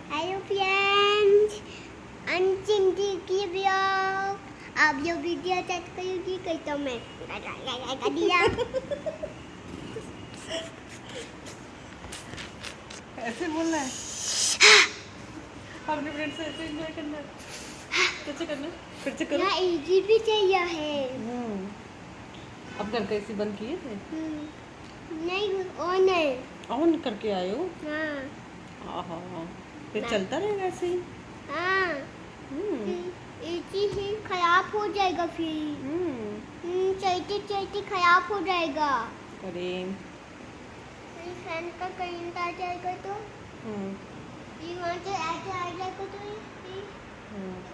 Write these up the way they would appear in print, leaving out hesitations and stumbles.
Hello friends, अनचिंती की blog. आप जो वीडियो सेट करोगी कहीं तो मैं कर दिया। ऐसे बोलना है। अपने फ्रेंड से ऐसे एंजॉय करना है। कैसे करना है? फिर से करो। यहाँ इजी भी चाहिए है। अब घर कैसे बंद किए थे? नहीं ऑन है। ऑन करके आए हो? हाँ हाँ, फिर चलता रहेगा ऐसे ही। हाँ, इजी ही खराब हो जाएगा फिर। चलते चलते खराब हो जाएगा। अरे फैन का करंट आ जाएगा तो ये वहाँ से ऐसे आ जाएगा तो ये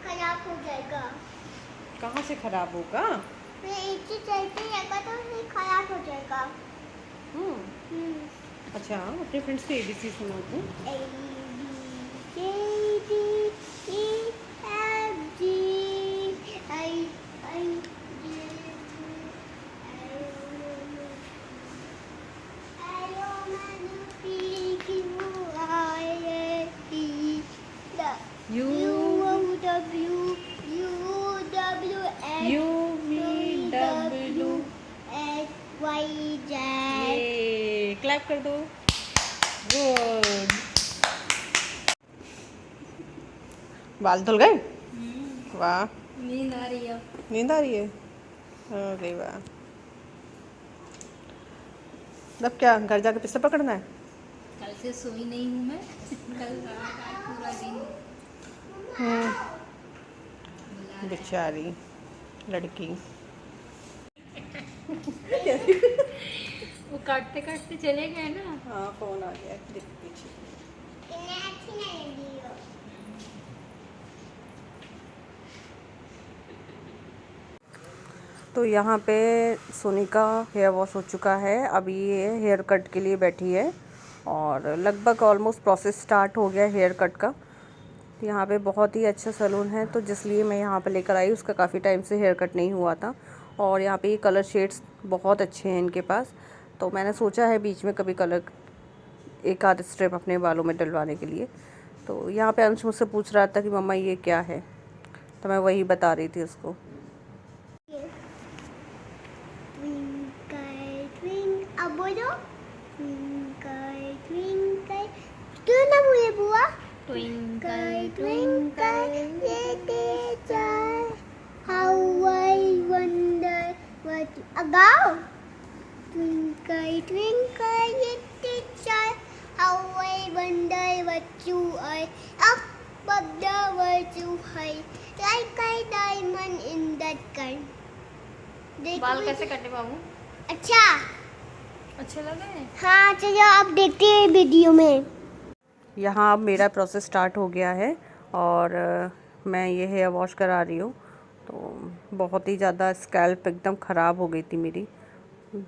खराब हो जाएगा। कहाँ से खराब होगा? फिर एक चीज चलते रहेगा तो ये खराब हो जाएगा। अच्छा, अपने फ्रेंड्स से एबीसी सुना तू। A B C D E F G I I J you ये क्लैप कर दो। गुड। बाल धुल गए? वाह, नींद आ रही है। नींद आ रही है? अरे वाह। अब क्या घर जाके पिस्ता पकड़ना है? कल से सोई नहीं हूँ मैं। कल रात पूरा दिन बेचारी लड़की। वो काटते काटते चले गए ना। हाँ, फोन आ गया देख पीछे। तो यहाँ पे सोनी का हेयर वॉश हो चुका है। अभी ये हेयर कट के लिए बैठी है और लगभग ऑलमोस्ट प्रोसेस स्टार्ट हो गया हेयर कट का। यहाँ पे बहुत ही अच्छा सैलून है, तो जिसलिए मैं यहाँ पे लेकर आई। उसका काफ़ी टाइम से हेयर कट नहीं हुआ था और यहाँ पे ये कलर शेड्स बहुत अच्छे हैं इनके पास। तो मैंने सोचा है बीच में कभी कलर एक आध स्ट्रिप अपने बालों में डलवाने के लिए। तो यहाँ पे अंश मुझसे पूछ रहा था कि मम्मा ये क्या है, तो मैं वही बता रही थी उसको। अब बोलो ट्विंकल ट्विंकल, क्यों ना बोले बुआ? Twinkle twinkle little star, how I wonder what about. Twinkle twinkle little star, how I wonder what you are, up above the world too high, like a diamond in the sky। बाल कैसे कटे बाबू? अच्छा अच्छे लगे? हाँ, चलो आप देखते हैं वीडियो में। यहाँ अब मेरा प्रोसेस स्टार्ट हो गया है और मैं ये हेयर वॉश करा रही हूँ। तो बहुत ही ज़्यादा स्कैल्प एकदम ख़राब हो गई थी मेरी।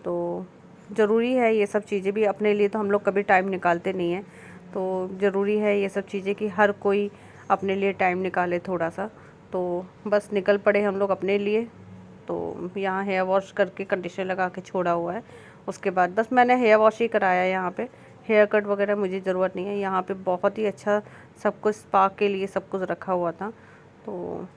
तो ज़रूरी है ये सब चीज़ें भी अपने लिए, तो हम लोग कभी टाइम निकालते नहीं हैं। तो ज़रूरी है ये सब चीज़ें कि हर कोई अपने लिए टाइम निकाले थोड़ा सा। तो बस निकल पड़े हम लोग अपने लिए। तो यहाँ हेयर वॉश करके कंडीशनर लगा के छोड़ा हुआ है। उसके बाद बस मैंने हेयर वॉश ही कराया। यहाँ पे हेयर कट वगैरह मुझे ज़रूरत नहीं है। यहाँ पे बहुत ही अच्छा सब कुछ स्पा के लिए सब कुछ रखा हुआ था, तो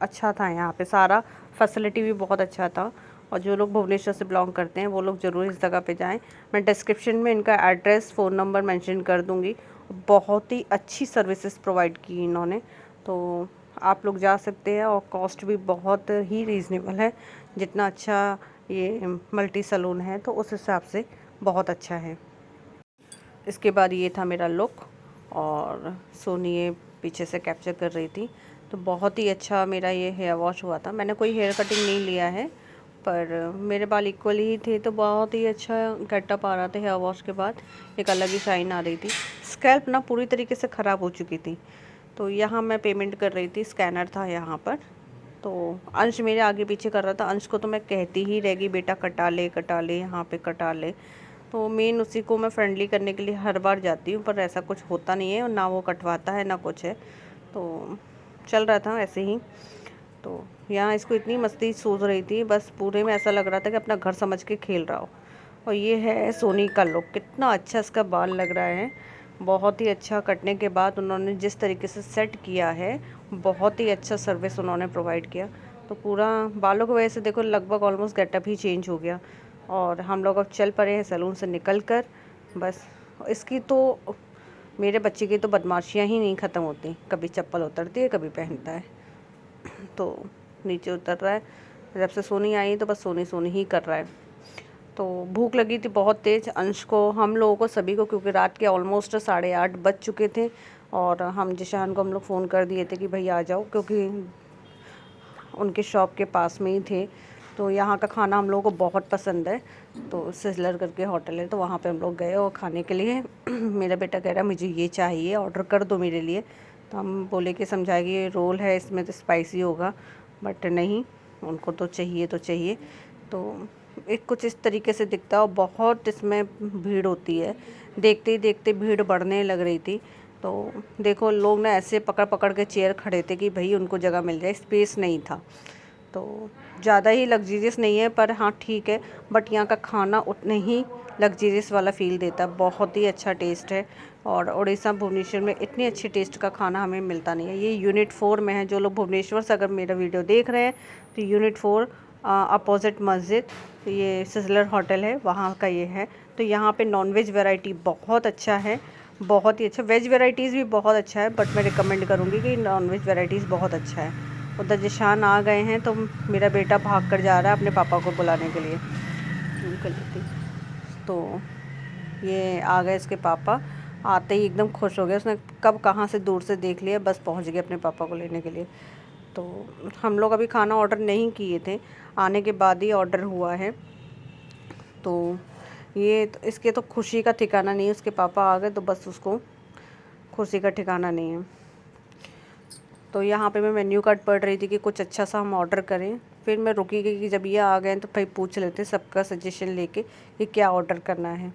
अच्छा था। यहाँ पे सारा फैसिलिटी भी बहुत अच्छा था। और जो लोग भुवनेश्वर से बिलोंग करते हैं वो लोग ज़रूर इस जगह पे जाएं। मैं डिस्क्रिप्शन में इनका एड्रेस, फ़ोन नंबर मेंशन कर दूँगी। बहुत ही अच्छी सर्विसेज प्रोवाइड की इन्होंने, तो आप लोग जा सकते हैं। और कॉस्ट भी बहुत ही रीज़नेबल है। जितना अच्छा ये मल्टी सैलून है तो उस हिसाब से बहुत अच्छा है। इसके बाद ये था मेरा लुक और सोनी ये पीछे से कैप्चर कर रही थी। तो बहुत ही अच्छा मेरा ये हेयर वॉश हुआ था। मैंने कोई हेयर कटिंग नहीं लिया है, पर मेरे बाल इक्वल ही थे, तो बहुत ही अच्छा गेटअप आ रहा था हेयर वॉश के बाद। एक अलग ही शाइन आ रही थी। स्कैल्प ना पूरी तरीके से ख़राब हो चुकी थी। तो यहाँ मैं पेमेंट कर रही थी, स्कैनर था यहाँ पर। तो अंश मेरे आगे पीछे कर रहा था। अंश को तो मैं कहती ही रहेगी बेटा कटा ले यहाँ पे कटा ले। तो मेन उसी को मैं फ्रेंडली करने के लिए हर बार जाती हूँ, पर ऐसा कुछ होता नहीं है और ना वो कटवाता है ना कुछ है। तो चल रहा था ऐसे ही। तो यहाँ इसको इतनी मस्ती सूझ रही थी, बस पूरे में ऐसा लग रहा था कि अपना घर समझ के खेल रहा हो। और ये है सोनी का लुक, कितना अच्छा इसका बाल लग रहा है। बहुत ही अच्छा कटने के बाद उन्होंने जिस तरीके से सेट किया है, बहुत ही अच्छा सर्विस उन्होंने प्रोवाइड किया। तो पूरा बालों की वजह से देखो लगभग ऑलमोस्ट गेटअप ही चेंज हो गया। और हम लोग अब चल पड़े हैं सैलून से निकल कर। बस इसकी तो, मेरे बच्चे की तो बदमाशियाँ ही नहीं ख़त्म होती, कभी चप्पल उतरती है कभी पहनता है। तो नीचे उतर रहा है, जब से सोनी आई तो बस सोनी सोनी ही कर रहा है। तो भूख लगी थी बहुत तेज़ अंश को, हम लोगों को सभी को, क्योंकि रात के ऑलमोस्ट 8:30 बज चुके थे। और हम जिशान को हम लोग फ़ोन कर दिए थे कि भाई आ जाओ, क्योंकि उनके शॉप के पास में ही थे। तो यहाँ का खाना हम लोगों को बहुत पसंद है। तो सिजलर करके होटल है, तो वहाँ पे हम लोग गए और खाने के लिए मेरा बेटा कह रहा है मुझे ये चाहिए, ऑर्डर कर दो मेरे लिए। तो हम बोले कि समझाएगी ये रोल है, इसमें तो स्पाइसी होगा, बट नहीं, उनको तो चाहिए तो चाहिए। तो एक कुछ इस तरीके से दिखता है और बहुत इसमें भीड़ होती है। देखते ही देखते भीड़ बढ़ने लग रही थी। तो देखो लोग ना ऐसे पकड़ पकड़ के चेयर खड़े थे कि भाई उनको जगह मिल जाए, स्पेस नहीं था। तो ज़्यादा ही लग्जीरियस नहीं है, पर हाँ ठीक है। बट यहाँ का खाना उतने ही लग्जीरियस वाला फ़ील देता है, बहुत ही अच्छा टेस्ट है। और उड़ीसा भुवनेश्वर में इतनी अच्छी टेस्ट का खाना हमें मिलता नहीं है। ये यूनिट 4 में है। जो लोग भुवनेश्वर से अगर मेरा वीडियो देख रहे हैं तो यूनिट 4 अपोजिट मस्जिद, तो ये सिजलर होटल है, वहाँ का ये है। तो यहाँ पे नॉनवेज वैरायटी बहुत अच्छा है, बहुत ही अच्छा। वेज वैराइटीज़ भी बहुत अच्छा है, बट मैं रिकमेंड करूँगी कि नॉनवेज वैराइटीज़ बहुत अच्छा है। उधर जिशान आ गए हैं, तो मेरा बेटा भाग कर जा रहा है अपने पापा को बुलाने के लिए। तो ये आ गए इसके पापा, आते ही एकदम खुश हो गया। उसने कब कहाँ से दूर से देख लिया, बस पहुँच गया अपने पापा को लेने के लिए। तो हम लोग अभी खाना ऑर्डर नहीं किए थे, आने के बाद ही ऑर्डर हुआ है। तो ये तो इसके तो खुशी का ठिकाना नहीं है। उसके पापा आ गए तो बस उसको खुशी का ठिकाना नहीं है। तो यहाँ पे मैं मेन्यू कार्ड पढ़ रही थी कि कुछ अच्छा सा हम ऑर्डर करें। फिर मैं रुकी गई कि जब ये आ गए तो भाई पूछ लेते सबका सजेशन लेके कि क्या ऑर्डर करना है।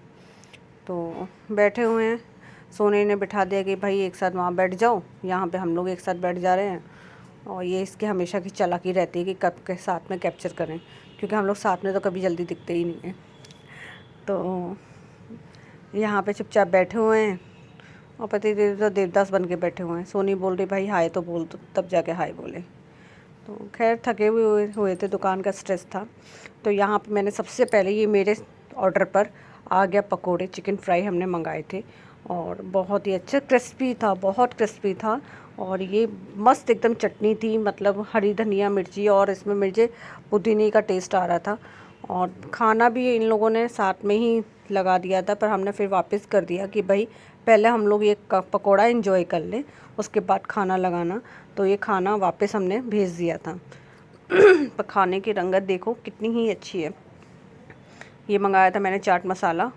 तो बैठे हुए हैं, सोने ने बिठा दिया कि भाई एक साथ वहाँ बैठ जाओ। यहाँ पे हम लोग एक साथ बैठ जा रहे हैं। और ये इसके हमेशा की चालाकी रहती है कि कब के साथ में कैप्चर करें, क्योंकि हम लोग साथ में तो कभी जल्दी दिखते ही नहीं हैं। तो यहाँ पे चुपचाप बैठे हुए हैं और पति देव तो देवदास बन के बैठे हुए हैं। सोनी बोल रही भाई हाय तो बोल, तो तब जाके हाय बोले। तो खैर थके हुए थे, दुकान का स्ट्रेस था। तो यहाँ पे मैंने सबसे पहले, ये मेरे ऑर्डर पर आ गया पकोड़े, चिकन फ्राई हमने मंगाए थे और बहुत ही अच्छा क्रिस्पी था, बहुत क्रिस्पी था। और ये मस्त एकदम चटनी थी, मतलब हरी धनिया मिर्ची और इसमें मिर्ची पुदीने का टेस्ट आ रहा था। और खाना भी इन लोगों ने साथ में ही लगा दिया था, पर हमने फिर वापस कर दिया कि भाई पहले हम लोग ये पकोड़ा एंजॉय कर लें, उसके बाद खाना लगाना। तो ये खाना वापस हमने भेज दिया था। पर खाने की रंगत देखो कितनी ही अच्छी है। ये मंगाया था मैंने चाट मसाला।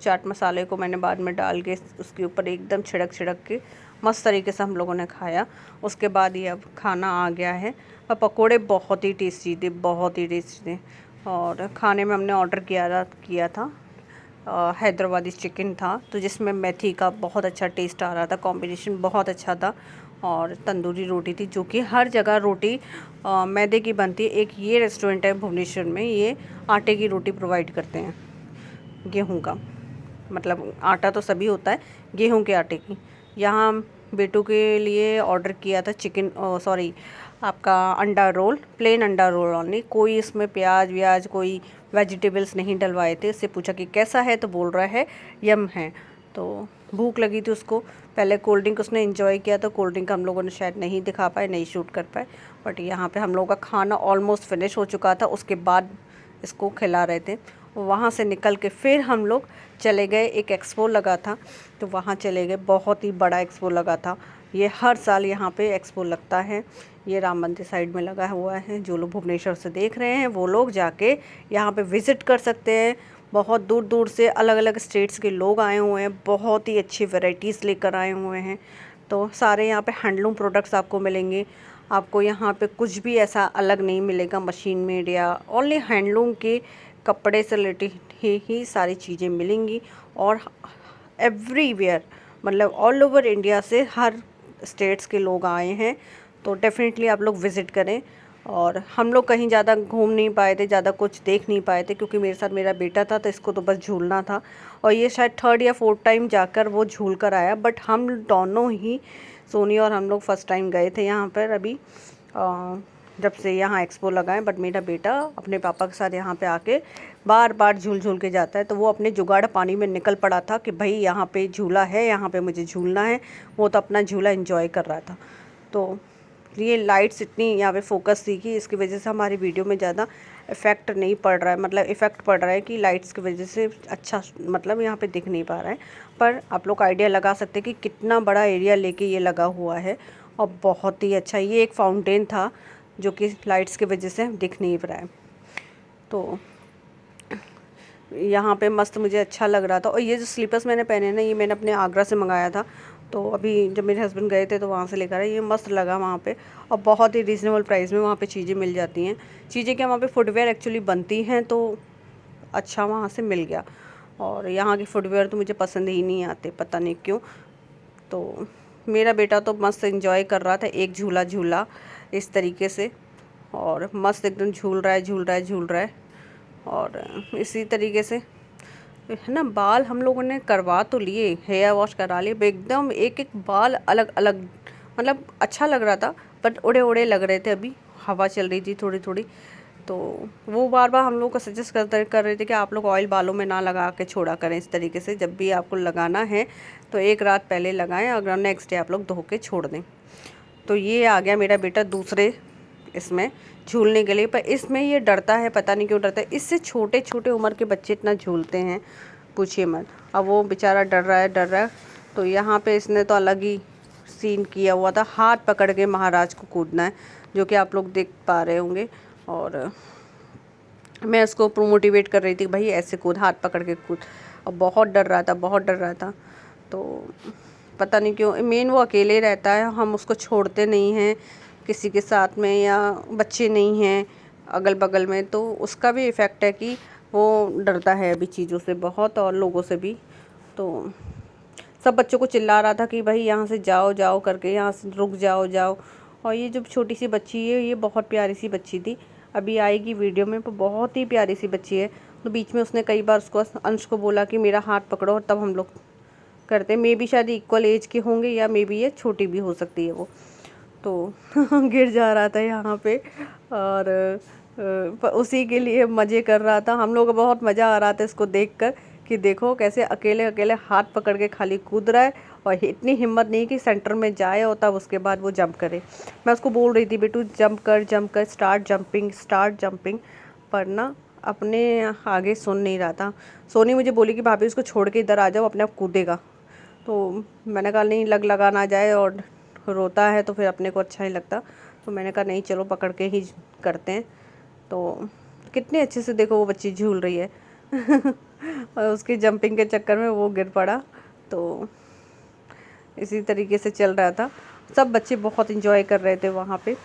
चाट मसाले को मैंने बाद में डाल के उसके ऊपर एकदम छिड़क के मस्त तरीके से हम लोगों ने खाया। उसके बाद ये अब खाना आ गया है और पकोड़े बहुत ही टेस्टी थे, बहुत ही टेस्टी थे। और खाने में हमने ऑर्डर किया था हैदराबादी चिकन था, तो जिसमें मेथी का बहुत अच्छा टेस्ट आ रहा था, कॉम्बिनेशन बहुत अच्छा था। और तंदूरी रोटी थी, जो कि हर जगह रोटी मैदे की बनती है। एक ये रेस्टोरेंट है भुवनेश्वर में, ये आटे की रोटी प्रोवाइड करते हैं, गेहूं का, मतलब आटा तो सभी होता है, गेहूं के आटे की। यहाँ बेटू के लिए ऑर्डर किया था चिकन, सॉरी आपका अंडा रोल, प्लेन अंडा रोल ओनली, कोई इसमें प्याज व्याज कोई वेजिटेबल्स नहीं डलवाए थे। उससे पूछा कि कैसा है, तो बोल रहा है यम है। तो भूख लगी थी उसको, पहले कोल्ड ड्रिंक उसने एंजॉय किया, तो कोल्ड ड्रिंक हम लोगों ने शायद नहीं दिखा पाए, नहीं शूट कर पाए। बट यहाँ पे हम लोगों का खाना ऑलमोस्ट फिनिश हो चुका था, उसके बाद इसको खिला रहे थे। वहाँ से निकल के फिर हम लोग चले गए, एक एक्सपो लगा था तो वहाँ चले गए। बहुत ही बड़ा एक्सपो लगा था, ये हर साल यहाँ पे एक्सपो लगता है। ये राम मंदिर साइड में लगा हुआ है। जो लोग भुवनेश्वर से देख रहे हैं वो लोग जाके यहाँ पे विज़िट कर सकते हैं। बहुत दूर दूर से अलग अलग स्टेट्स के लोग आए हुए हैं, बहुत ही अच्छी वैरायटीज़ लेकर आए हुए हैं। तो सारे यहाँ पे हैंडलूम प्रोडक्ट्स आपको मिलेंगे। आपको यहाँ पे कुछ भी ऐसा अलग नहीं मिलेगा मशीन मेड या ओनली हैंडलूम के कपड़े से रिलेटेड ही सारी चीज़ें मिलेंगी। और एवरीवेयर, मतलब ऑल ओवर इंडिया से हर स्टेट्स के लोग आए हैं। तो डेफिनेटली आप लोग विज़िट करें। और हम लोग कहीं ज़्यादा घूम नहीं पाए थे, ज़्यादा कुछ देख नहीं पाए थे, क्योंकि मेरे साथ मेरा बेटा था तो इसको तो बस झूलना था। और ये शायद 3rd या 4th टाइम जाकर वो झूल कर आया। बट हम दोनों ही, सोनी और हम लोग फर्स्ट टाइम गए थे यहाँ पर अभी जब से यहाँ एक्सपो लगा है। बट मेरा बेटा अपने पापा के साथ यहाँ पे आके बार बार झूल झूल के जाता है। तो वो अपने जुगाड़ पानी में निकल पड़ा था कि भाई यहाँ पे झूला है, यहाँ पे मुझे झूलना है। वो तो अपना झूला एंजॉय कर रहा था। तो ये लाइट्स इतनी यहाँ पे फोकस थी कि इसकी वजह से हमारी वीडियो में ज़्यादा इफ़ेक्ट नहीं पड़ रहा है, मतलब इफ़ेक्ट पड़ रहा है कि लाइट्स की वजह से अच्छा मतलब यहाँ पे दिख नहीं पा रहा है। पर आप लोग आइडिया लगा सकते हैं कि कितना बड़ा एरिया लेके ये लगा हुआ है और बहुत ही अच्छा। ये एक फाउंटेन था जो कि लाइट्स की वजह से दिख नहीं रहा है। तो यहाँ पे मस्त मुझे अच्छा लग रहा था। और ये जो स्लीपर्स मैंने पहने ना, ये मैंने अपने आगरा से मंगाया था। तो अभी जब मेरे हस्बैंड गए थे तो वहाँ से लेकर आए। ये मस्त लगा वहाँ पे, और बहुत ही रीज़नेबल प्राइस में वहाँ पे चीज़ें मिल जाती हैं। चीज़ें क्या, वहाँ पे फुटवेयर एक्चुअली बनती हैं, तो अच्छा वहाँ से मिल गया। और यहाँ के फुटवेयर तो मुझे पसंद ही नहीं आते, पता नहीं क्यों। तो मेरा बेटा तो मस्त एंजॉय कर रहा था, एक झूला झूला इस तरीके से, और मस्त एकदम झूल रहा है झूल रहा है झूल रहा है। और इसी तरीके से है ना, बाल हम लोगों ने करवा तो लिए, हेयर वॉश करा लिए, एकदम एक एक बाल अलग अलग, मतलब अच्छा लग रहा था। बट उड़े उड़े लग रहे थे, अभी हवा चल रही थी थोड़ी थोड़ी। तो वो बार बार हम लोग को सजेस्ट कर रहे थे कि आप लोग ऑयल बालों में ना लगा के छोड़ा करें। इस तरीके से जब भी आपको लगाना है तो एक रात पहले लगाएं, अगर नेक्स्ट डे आप लोग धो के छोड़ दें। तो ये आ गया मेरा बेटा दूसरे इसमें झूलने के लिए। पर इसमें ये डरता है, पता नहीं क्यों डरता है। इससे छोटे छोटे उम्र के बच्चे इतना झूलते हैं, पूछिए मत। अब वो बेचारा डर रहा है डर रहा है। तो यहाँ पे इसने तो अलग ही सीन किया हुआ था, हाथ पकड़ के महाराज को कूदना है, जो कि आप लोग देख पा रहे होंगे। और मैं उसको मोटिवेट कर रही थी, भाई ऐसे कूद, हाथ पकड़ के कूद। और बहुत डर रहा था, बहुत डर रहा था। तो पता नहीं क्यों, मेन वो अकेले रहता है, हम उसको छोड़ते नहीं हैं किसी के साथ में, या बच्चे नहीं हैं अगल बगल में, तो उसका भी इफ़ेक्ट है कि वो डरता है अभी चीज़ों से बहुत, और लोगों से भी। तो सब बच्चों को चिल्ला रहा था कि भाई यहाँ से जाओ जाओ करके, यहाँ से रुक जाओ जाओ। और ये जो छोटी सी बच्ची है, ये बहुत प्यारी सी बच्ची थी, अभी आएगी वीडियो में, पर बहुत ही प्यारी सी बच्ची है। तो बीच में उसने कई बार उसको, अंश को बोला कि मेरा हाथ पकड़ो, तब हम लोग करते। मे बी शायद इक्वल एज के होंगे, या मे बी ये छोटी भी हो सकती है वो। तो गिर जा रहा था यहाँ पे, और उसी के लिए मज़े कर रहा था। हम लोग को बहुत मज़ा आ रहा था इसको देखकर कि देखो कैसे अकेले अकेले हाथ पकड़ के खाली कूद रहा है, और इतनी हिम्मत नहीं कि सेंटर में जाए और तब उसके बाद वो जंप करे। मैं उसको बोल रही थी, बेटू जंप कर, स्टार्ट जंपिंग। पर ना अपने आगे सुन नहीं रहा था। सोनी मुझे बोली कि भाभी उसको छोड़ के इधर आ जाओ, अपने आप कूदेगा। तो मैंने कहा नहीं, लगा ना जाए, और रोता है तो फिर अपने को अच्छा नहीं लगता। तो मैंने कहा नहीं, चलो पकड़ के ही करते हैं। तो कितने अच्छे से देखो वो बच्ची झूल रही है और उसकी जंपिंग के चक्कर में वो गिर पड़ा। तो इसी तरीके से चल रहा था। सब बच्चे बहुत इंजॉय कर रहे थे वहाँ पे,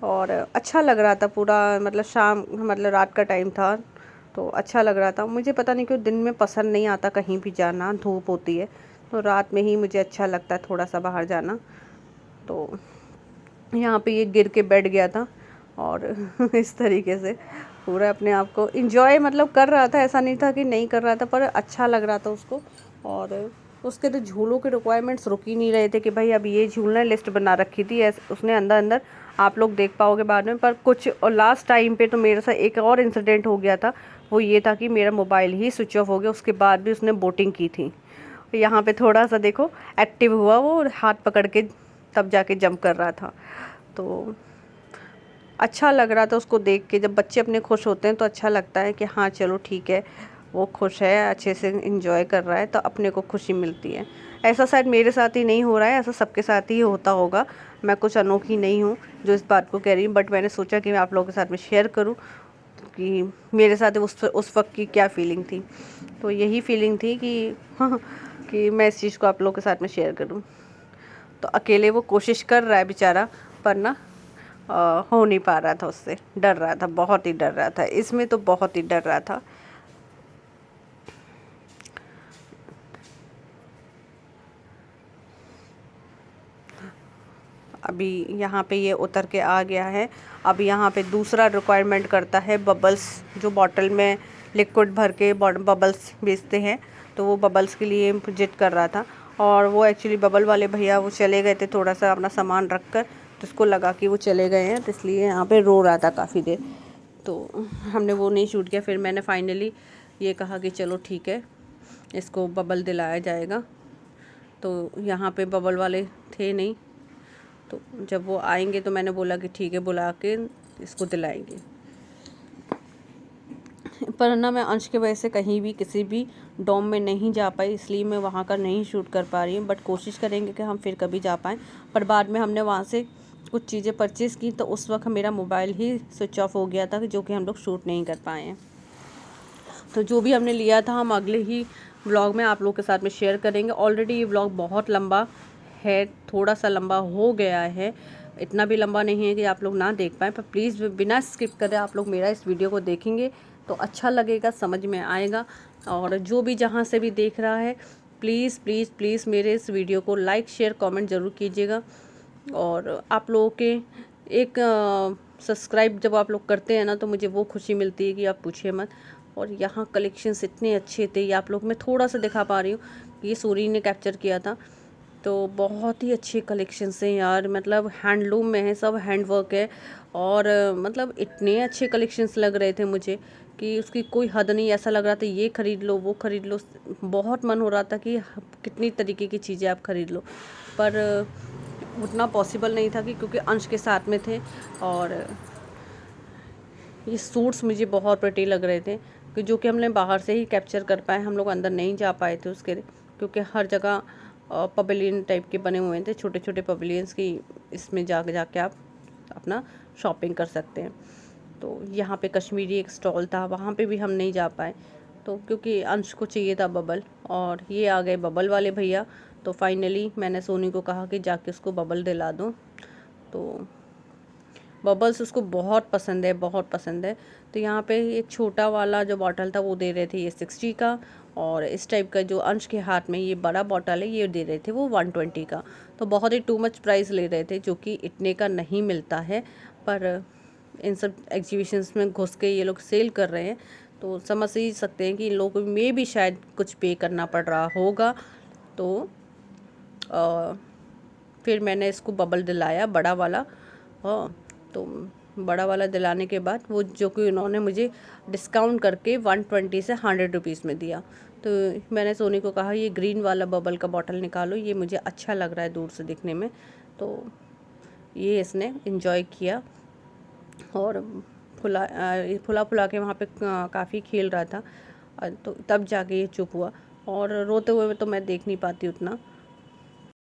और अच्छा लग रहा था पूरा, मतलब शाम, मतलब रात का टाइम था, तो अच्छा लग रहा था। मुझे पता नहीं क्यों दिन में पसंद नहीं आता कहीं भी जाना, धूप होती है, तो रात में ही मुझे अच्छा लगता है थोड़ा सा बाहर जाना। तो यहाँ पे ये गिर के बैठ गया था, और इस तरीके से पूरा अपने आप को इंजॉय मतलब कर रहा था। ऐसा नहीं था कि नहीं कर रहा था, पर अच्छा लग रहा था उसको। और उसके तो झूलों के रिक्वायरमेंट्स रुक ही नहीं रहे थे कि भाई अब ये झूलना, लिस्ट बना रखी थी उसने अंदर अंदर, आप लोग देख पाओगे बाद में। पर कुछ, और लास्ट टाइम पे तो मेरे साथ एक और इंसिडेंट हो गया था, वो ये था कि मेरा मोबाइल ही स्विच ऑफ हो गया। उसके बाद भी उसने बोटिंग की थी। यहाँ पे थोड़ा सा देखो एक्टिव हुआ वो, हाथ पकड़ के तब जाके जंप कर रहा था। तो अच्छा लग रहा था उसको देख के। जब बच्चे अपने खुश होते हैं तो अच्छा लगता है कि हाँ चलो ठीक है, वो खुश है, अच्छे से इंजॉय कर रहा है, तो अपने को खुशी मिलती है। ऐसा शायद मेरे साथ ही नहीं हो रहा है, ऐसा सबके साथ ही होता होगा। मैं कुछ अनोखी नहीं हूँ जो इस बात को कह रही हूँ, बट मैंने सोचा कि मैं आप लोगों के साथ में शेयर करूँ कि मेरे साथ उस वक्त की क्या फ़ीलिंग थी। तो यही फ़ीलिंग थी कि कि मैं इस चीज़ को आप लोगों के साथ में शेयर करूँ। तो अकेले वो कोशिश कर रहा है बेचारा, पर ना हो नहीं पा रहा था उससे, डर रहा था, बहुत ही डर रहा था। इसमें तो बहुत ही डर रहा था। अभी यहाँ पे ये उतर के आ गया है। अब यहाँ पे दूसरा रिक्वायरमेंट करता है बबल्स, जो बॉटल में लिक्विड भर के बबल्स बेचते हैं, तो वो बबल्स के लिए जिद कर रहा था। और वो एक्चुअली बबल वाले भैया वो चले गए थे थोड़ा सा अपना सामान रख कर, तो उसको लगा कि वो चले गए हैं, तो इसलिए यहाँ पे रो रहा था काफ़ी देर, तो हमने वो नहीं शूट किया। फिर मैंने फाइनली ये कहा कि चलो ठीक है, इसको बबल दिलाया जाएगा। तो यहाँ पे बबल वाले थे नहीं, तो जब वो आएंगे तो मैंने बोला कि ठीक है, बुला के इसको दिलाएंगे। पर ना मैं अंश के वजह से कहीं भी किसी भी डॉम में नहीं जा पाई, इसलिए मैं वहाँ का नहीं शूट कर पा रही हूँ। बट कोशिश करेंगे कि हम फिर कभी जा पाएँ। पर बाद में हमने वहाँ से कुछ चीज़ें परचेज़ की, तो उस वक्त मेरा मोबाइल ही स्विच ऑफ हो गया था, जो कि हम लोग शूट नहीं कर पाए हैं। तो जो भी हमने लिया था हम अगले ही व्लॉग में आप लोग के साथ में शेयर करेंगे। ऑलरेडी ये व्लॉग बहुत लंबा है, थोड़ा सा लंबा हो गया है, इतना भी लंबा नहीं है कि आप लोग ना देख पाएँ, पर प्लीज़ बिना स्किप करे आप लोग मेरा इस वीडियो को देखेंगे तो अच्छा लगेगा, समझ में आएगा। और जो भी जहाँ से भी देख रहा है प्लीज़ प्लीज़ प्लीज़ मेरे इस वीडियो को लाइक शेयर कमेंट ज़रूर कीजिएगा। और आप लोगों के एक सब्सक्राइब जब आप लोग करते हैं ना, तो मुझे वो खुशी मिलती है कि आप पूछिए मत। और यहाँ कलेक्शंस इतने अच्छे थे, ये आप लोग मैं थोड़ा सा दिखा पा रही हूँ, ये सूरी ने कैप्चर किया था। तो बहुत ही अच्छे कलेक्शंस हैं यार, मतलब हैंडलूम में है, सब हैंडवर्क है। और मतलब इतने अच्छे कलेक्शंस लग रहे थे मुझे कि उसकी कोई हद नहीं। ऐसा लग रहा था ये ख़रीद लो वो ख़रीद लो, बहुत मन हो रहा था कि कितनी तरीके की चीज़ें आप ख़रीद लो, पर उतना पॉसिबल नहीं था कि क्योंकि अंश के साथ में थे। और ये सूट्स मुझे बहुत प्रिटी लग रहे थे, कि जो कि हमने बाहर से ही कैप्चर कर पाए, हम लोग अंदर नहीं जा पाए थे उसके, क्योंकि हर जगह पवेलियन टाइप के बने हुए थे, छोटे छोटे पवेलियंस की, इसमें जाके आप अपना शॉपिंग कर सकते हैं। तो यहाँ पे कश्मीरी एक स्टॉल था, वहाँ पे भी हम नहीं जा पाए, तो क्योंकि अंश को चाहिए था बबल, और ये आ गए बबल वाले भैया। तो फाइनली मैंने सोनी को कहा कि जाके उसको बबल दिला दूँ, तो बबल्स उसको बहुत पसंद है, बहुत पसंद है। तो यहाँ पे एक छोटा वाला जो बॉटल था वो दे रहे थे ये 60 का, और इस टाइप का जो अंश के हाथ में ये बड़ा बॉटल है ये दे रहे थे वो 120 का। तो बहुत ही टू मच प्राइस ले रहे थे, जो कि इतने का नहीं मिलता है। पर इन सब एग्जीबिशंस में घुस के ये लोग सेल कर रहे हैं, तो समझ ही सकते हैं कि इन लोगों में भी शायद कुछ पे करना पड़ रहा होगा। तो फिर मैंने इसको बबल दिलाया बड़ा वाला। हाँ, तो बड़ा वाला दिलाने के बाद वो जो कि उन्होंने मुझे डिस्काउंट करके 120 से 100 रुपीज़ में दिया। तो मैंने सोनी को कहा ये ग्रीन वाला बबल का बॉटल निकालो, ये मुझे अच्छा लग रहा है दूर से दिखने में। तो ये इसने एंजॉय किया और फुला के वहाँ पे काफ़ी खेल रहा था, तो तब जाके ये चुप हुआ। और रोते हुए तो मैं देख नहीं पाती उतना,